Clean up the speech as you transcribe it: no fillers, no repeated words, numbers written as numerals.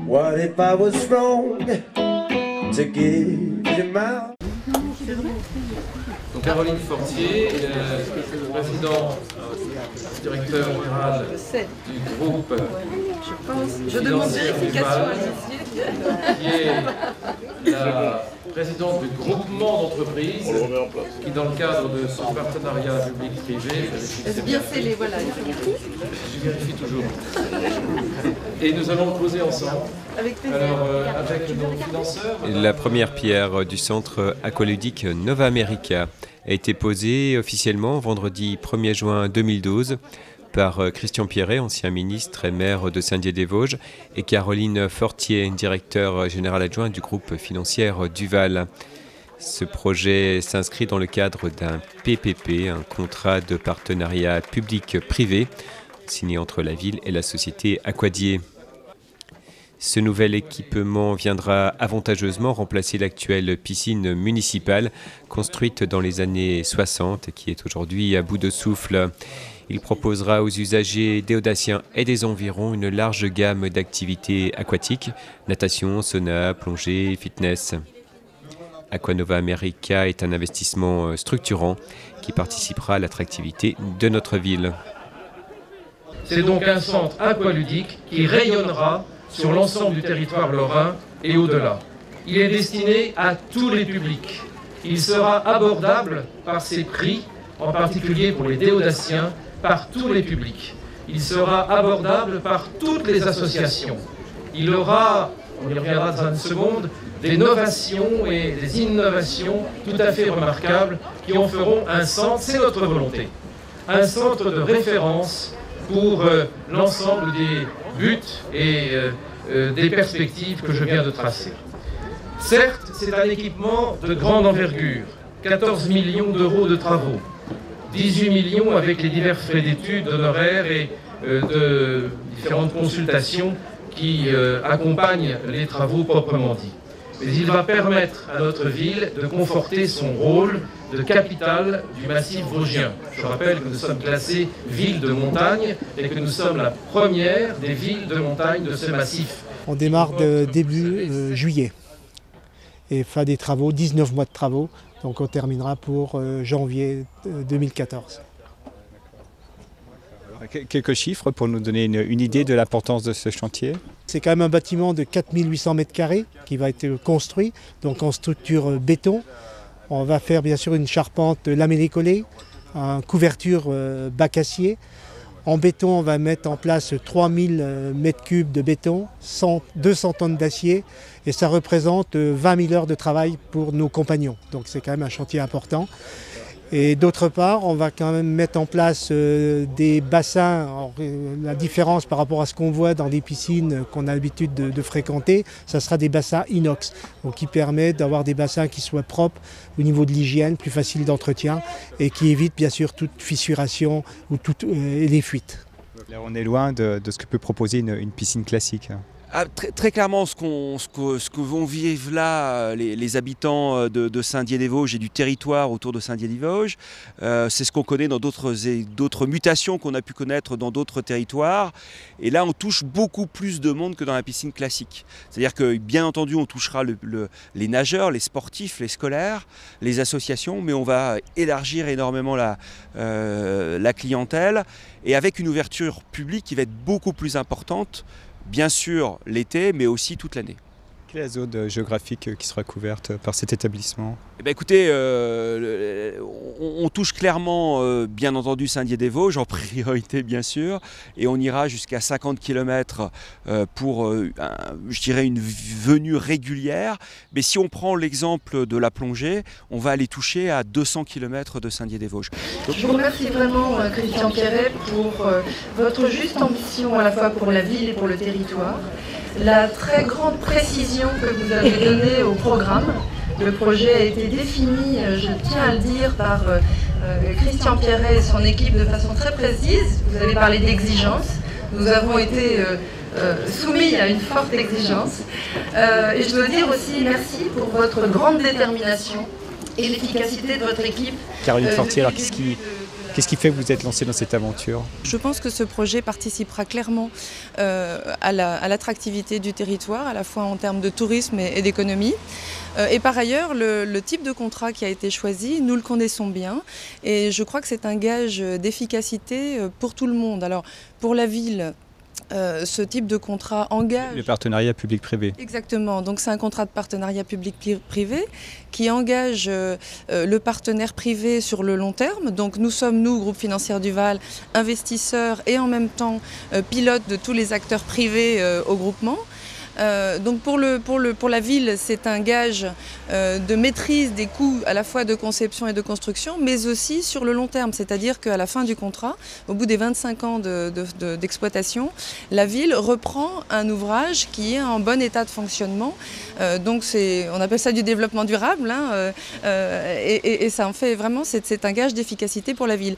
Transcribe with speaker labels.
Speaker 1: What if I was wrong to give you my...
Speaker 2: Donc Caroline Fortier, président, directeur général du groupe.
Speaker 3: Je demande vérification à
Speaker 2: qui est la présidente du groupement d'entreprises qui, dans le cadre de son partenariat public-privé,
Speaker 3: est bien scellé, voilà.
Speaker 2: je vérifie toujours. Et nous allons le poser ensemble.
Speaker 3: Avec plaisir.
Speaker 2: Alors, avec nos financeurs.
Speaker 4: La première pierre du centre aqualudique Nova America a été posée officiellement vendredi 1er juin 2012 par Christian Pierret, ancien ministre et maire de Saint-Dié-des-Vosges, et Caroline Fortier, directeur général adjoint du groupe financier Duval. Ce projet s'inscrit dans le cadre d'un PPP, un contrat de partenariat public-privé, signé entre la ville et la société Aquadier. Ce nouvel équipement viendra avantageusement remplacer l'actuelle piscine municipale construite dans les années 60 et qui est aujourd'hui à bout de souffle. Il proposera aux usagers déodatiens et des environs une large gamme d'activités aquatiques, natation, sauna, plongée, fitness. Aquanova America est un investissement structurant qui participera à l'attractivité de notre ville.
Speaker 2: C'est donc un centre aqualudique qui rayonnera sur l'ensemble du territoire lorrain et au-delà. Il est destiné à tous les publics. Il sera abordable par ses prix, en particulier pour les déodatiens, par tous les publics. Il sera abordable par toutes les associations. Il aura, on y reviendra dans une seconde, des novations et des innovations tout à fait remarquables qui en feront un centre, c'est notre volonté, un centre de référence pour l'ensemble des buts et des perspectives que je viens de tracer. Certes, c'est un équipement de grande envergure, 14 millions d'euros de travaux, 18 millions avec les divers frais d'études, d'honoraires et de différentes consultations qui accompagnent les travaux proprement dits. Mais il va permettre à notre ville de conforter son rôle de capitale du massif vosgien. Je rappelle que nous sommes classés ville de montagne et que nous sommes la première des villes de montagne de ce massif.
Speaker 5: On démarre de début juillet et fin des travaux, 19 mois de travaux, donc on terminera pour janvier 2014.
Speaker 6: Quelques chiffres pour nous donner une idée de l'importance de ce chantier.
Speaker 5: C'est quand même un bâtiment de 4800 m² qui va être construit, donc en structure béton. On va faire bien sûr une charpente lamellée-collée, une couverture bac acier. En béton, on va mettre en place 3000 m3 de béton, 200 tonnes d'acier et ça représente 20 000 heures de travail pour nos compagnons. Donc c'est quand même un chantier important. Et d'autre part, on va quand même mettre en place des bassins. Alors, la différence par rapport à ce qu'on voit dans des piscines qu'on a l'habitude de fréquenter, ça sera des bassins inox, donc qui permettent d'avoir des bassins qui soient propres au niveau de l'hygiène, plus faciles d'entretien et qui évitent bien sûr toute fissuration ou les fuites.
Speaker 6: Là, on est loin de ce que peut proposer une piscine classique.
Speaker 7: Ah, très clairement, ce que vont vivre là les habitants de Saint-Dié-des-Vosges et du territoire autour de Saint-Dié-des-Vosges, c'est ce qu'on connaît dans d'autres mutations qu'on a pu connaître dans d'autres territoires. Et là, on touche beaucoup plus de monde que dans la piscine classique. C'est-à-dire que, bien entendu, on touchera les nageurs, les sportifs, les scolaires, les associations, mais on va élargir énormément la clientèle et avec une ouverture publique qui va être beaucoup plus importante. Bien sûr l'été, mais aussi toute l'année.
Speaker 6: Quelle est la zone géographique qui sera couverte par cet établissement ?
Speaker 7: Eh bien, écoutez, on touche clairement, bien entendu, Saint-Dié-des-Vosges, en priorité bien sûr, et on ira jusqu'à 50 km pour, je dirais, une venue régulière. Mais si on prend l'exemple de la plongée, on va aller toucher à 200 km de Saint-Dié-des-Vosges.
Speaker 3: Je vous remercie vraiment, Christian Pierret, pour votre juste ambition à la fois pour la ville et pour le territoire. La très grande précision que vous avez donnée au programme. Le projet a été défini, je tiens à le dire, par Christian Pierret et son équipe de façon très précise. Vous avez parlé d'exigence. Nous avons été soumis à une forte exigence. Et je dois dire aussi merci pour votre grande détermination et l'efficacité de votre équipe.
Speaker 6: Caroline Fortier, alors qu'est-ce qui fait que vous êtes lancée dans cette aventure?
Speaker 8: Je pense que ce projet participera clairement à l'attractivité du territoire, à la fois en termes de tourisme et d'économie. Et par ailleurs, le type de contrat qui a été choisi, nous le connaissons bien et je crois que c'est un gage d'efficacité pour tout le monde. Alors pour la ville, ce type de contrat engage...
Speaker 6: Le partenariat public-privé.
Speaker 8: Exactement, donc c'est un contrat de partenariat public-privé qui engage le partenaire privé sur le long terme. Donc nous sommes, nous, Groupe Financière du Val, investisseurs et en même temps pilotes de tous les acteurs privés au groupement. Donc pour la ville, c'est un gage de maîtrise des coûts à la fois de conception et de construction, mais aussi sur le long terme. C'est-à-dire qu'à la fin du contrat, au bout des 25 ans d'exploitation, la ville reprend un ouvrage qui est en bon état de fonctionnement. Donc on appelle ça du développement durable, hein, et ça en fait vraiment, c'est un gage d'efficacité pour la ville.